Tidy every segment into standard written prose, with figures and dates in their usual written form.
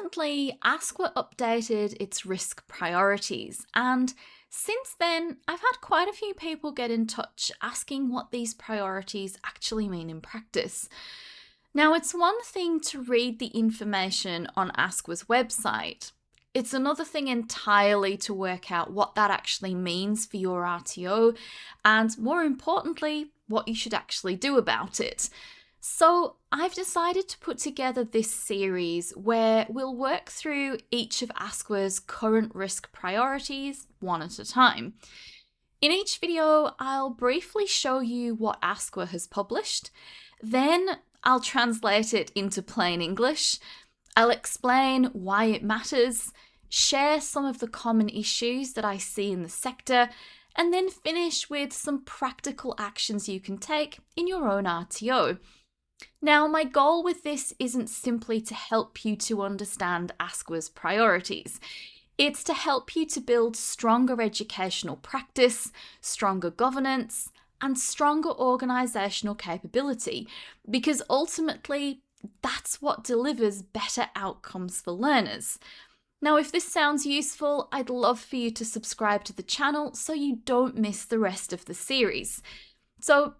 recently, ASQA updated its risk priorities, and since then, I've had quite a few people get in touch asking what these priorities actually mean in practice. Now, it's one thing to read the information on ASQA's website. It's another thing entirely to work out what that actually means for your RTO, and more importantly, what you should actually do about it. So I've decided to put together this series where we'll work through each of ASQA's current risk priorities one at a time. In each video, I'll briefly show you what ASQA has published, then I'll translate it into plain English, I'll explain why it matters, share some of the common issues that I see in the sector, and then finish with some practical actions you can take in your own RTO. Now, my goal with this isn't simply to help you to understand ASQA's priorities. It's to help you to build stronger educational practice, stronger governance, and stronger organisational capability, because ultimately, that's what delivers better outcomes for learners. Now, if this sounds useful, I'd love for you to subscribe to the channel so you don't miss the rest of the series. So,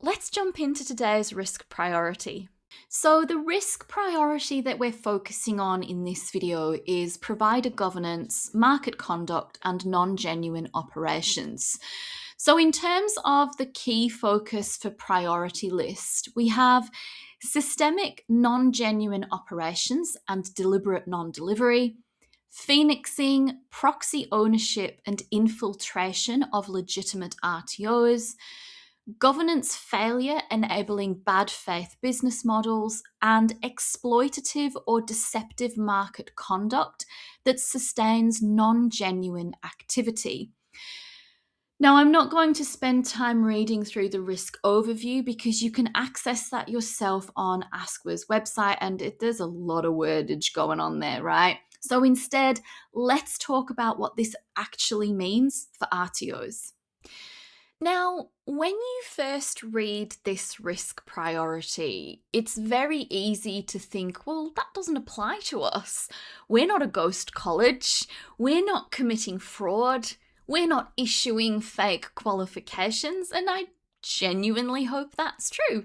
let's jump into today's risk priority. So the risk priority that we're focusing on in this video is provider governance, market conduct, and non-genuine operations. So in terms of the key focus for priority list, we have systemic non-genuine operations and deliberate non-delivery, phoenixing, proxy ownership and infiltration of legitimate RTOs, governance failure enabling bad faith business models, and exploitative or deceptive market conduct that sustains non-genuine activity. Now, I'm not going to spend time reading through the risk overview because you can access that yourself on ASQA's website, and there's a lot of wordage going on there, right? So instead, let's talk about what this actually means for RTOs. Now, when you first read this risk priority, it's very easy to think, well, that doesn't apply to us. We're not a ghost college. We're not committing fraud. We're not issuing fake qualifications. And I genuinely hope that's true.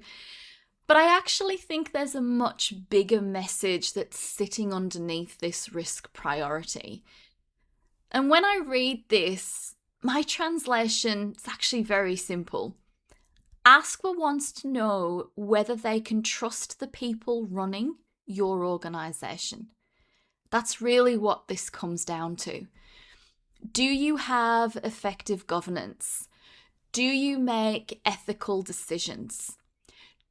But I actually think there's a much bigger message that's sitting underneath this risk priority. And when I read this, my translation is actually very simple. ASQA wants to know whether they can trust the people running your organisation. That's really what this comes down to. Do you have effective governance? Do you make ethical decisions?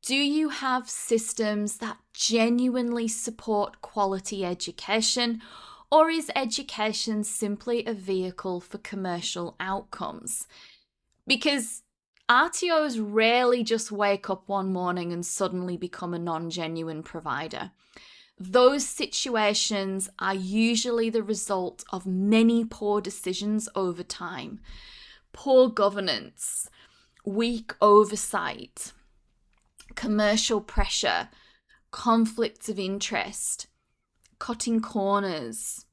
Do you have systems that genuinely support quality education? Or is education simply a vehicle for commercial outcomes? Because RTOs rarely just wake up one morning and suddenly become a non-genuine provider. Those situations are usually the result of many poor decisions over time. Poor governance, weak oversight, commercial pressure, conflicts of interest, cutting corners,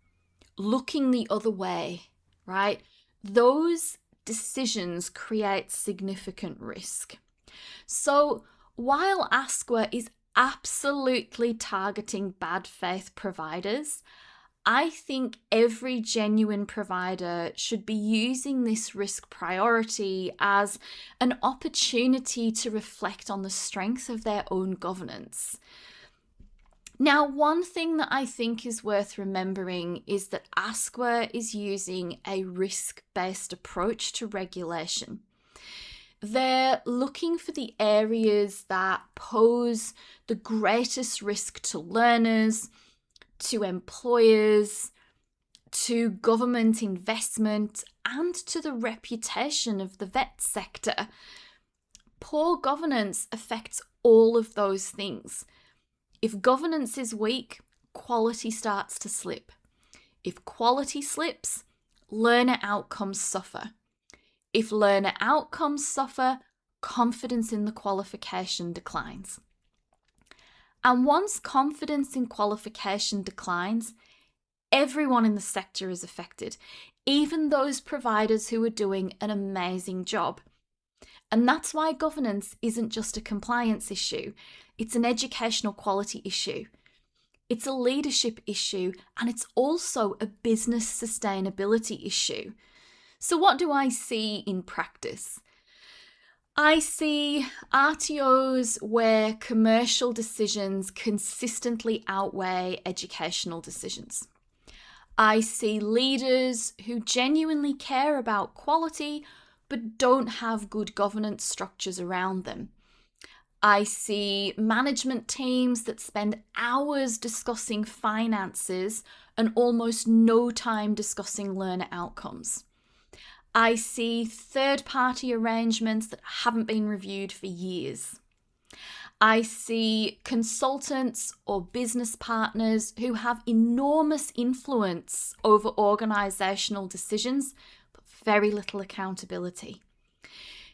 looking the other way, right? Those decisions create significant risk. So while ASQA is absolutely targeting bad faith providers, I think every genuine provider should be using this risk priority as an opportunity to reflect on the strength of their own governance. Now, one thing that I think is worth remembering is that ASQA is using a risk-based approach to regulation. They're looking for the areas that pose the greatest risk to learners, to employers, to government investment, and to the reputation of the vet sector. Poor governance affects all of those things. If governance is weak, quality starts to slip. If quality slips, learner outcomes suffer. If learner outcomes suffer, confidence in the qualification declines. And once confidence in qualification declines, everyone in the sector is affected, even those providers who are doing an amazing job. And that's why governance isn't just a compliance issue, it's an educational quality issue. It's a leadership issue, and it's also a business sustainability issue. So what do I see in practice? I see RTOs where commercial decisions consistently outweigh educational decisions. I see leaders who genuinely care about quality but don't have good governance structures around them. I see management teams that spend hours discussing finances and almost no time discussing learner outcomes. I see third-party arrangements that haven't been reviewed for years. I see consultants or business partners who have enormous influence over organisational decisions, but very little accountability.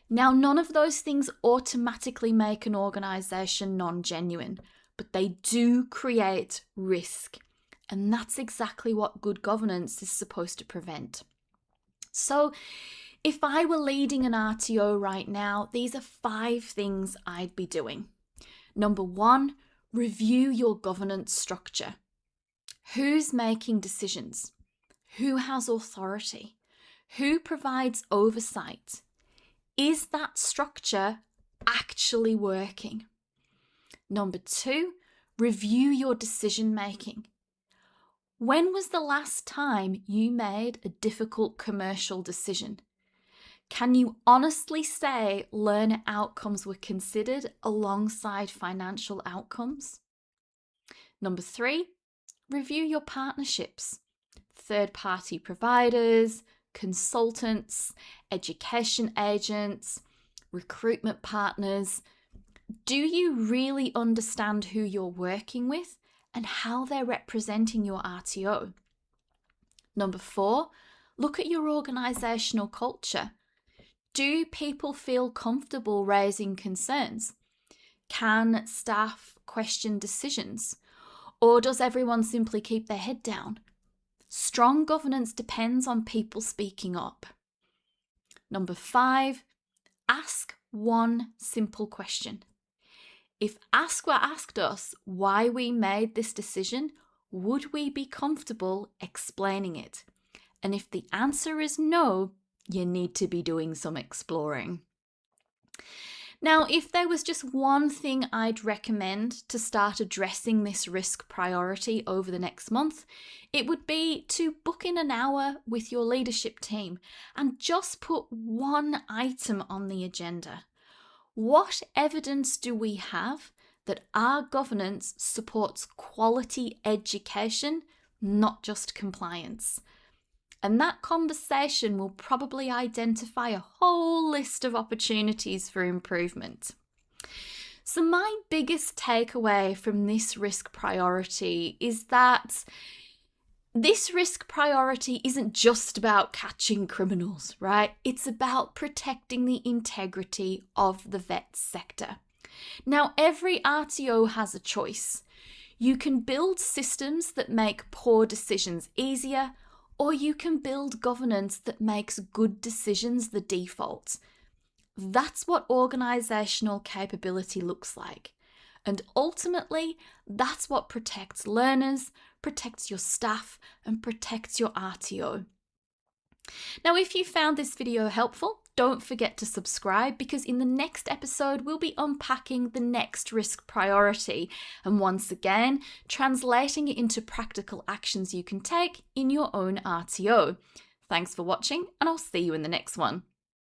Now, none of those things automatically make an organisation non-genuine, but they do create risk. And that's exactly what good governance is supposed to prevent. So, if I were leading an RTO right now, these are 5 things I'd be doing. Number 1, review your governance structure. Who's making decisions? Who has authority? Who provides oversight? Is that structure actually working? Number 2, review your decision making. When was the last time you made a difficult commercial decision? Can you honestly say learner outcomes were considered alongside financial outcomes? Number 3, review your partnerships. Third-party providers, consultants, education agents, recruitment partners. Do you really understand who you're working with and how they're representing your RTO? Number 4, look at your organisational culture. Do people feel comfortable raising concerns? Can staff question decisions? Or does everyone simply keep their head down? Strong governance depends on people speaking up. Number 5, ask one simple question. If ASQA asked us why we made this decision, would we be comfortable explaining it? And if the answer is no, you need to be doing some exploring. Now, if there was just one thing I'd recommend to start addressing this risk priority over the next month, it would be to book in an hour with your leadership team and just put one item on the agenda. What evidence do we have that our governance supports quality education, not just compliance? And that conversation will probably identify a whole list of opportunities for improvement. So my biggest takeaway from this risk priority is that this risk priority isn't just about catching criminals, right? It's about protecting the integrity of the vet sector. Now, every RTO has a choice. You can build systems that make poor decisions easier, or you can build governance that makes good decisions the default. That's what organisational capability looks like. And ultimately, that's what protects learners, protects your staff, and protects your RTO. Now, if you found this video helpful, don't forget to subscribe, because in the next episode, we'll be unpacking the next risk priority and once again, translating it into practical actions you can take in your own RTO. Thanks for watching, and I'll see you in the next one.